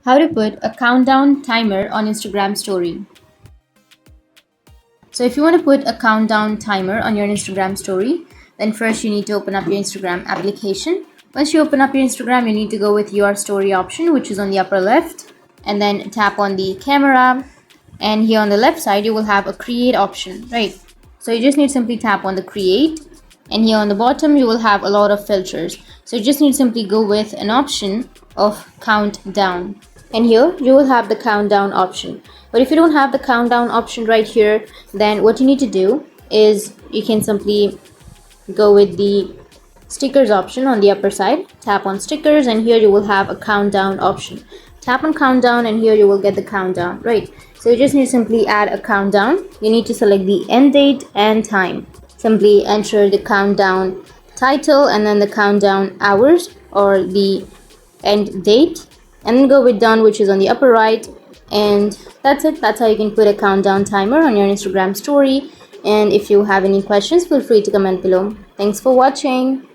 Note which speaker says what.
Speaker 1: How to put a countdown timer on Instagram story. So if you want to put a countdown timer on your Instagram story, then first you need to open up your Instagram application. Once you open up your Instagram, you need to go with your story option, which is on the upper left, and then tap on the camera. And here on the left side, you will have a create option, right? So you just need to simply tap on the create, and here on the bottom you will have a lot of filters. So you just need to simply go with an option of countdown, and here you will have the countdown option. But if you don't have the countdown option right here, then what you need to do is you can simply go with the stickers option on the upper side. Tap on stickers, and here you will have a countdown option. Tap on countdown, and here you will get the countdown, right? So you just need to simply add a countdown. You need to select the end date and time. Simply enter the countdown title and then the countdown hours or the end date, and then go with done, which is on the upper right. And that's it. That's how you can put a countdown timer on your Instagram story. And if you have any questions, feel free to comment below. Thanks for watching.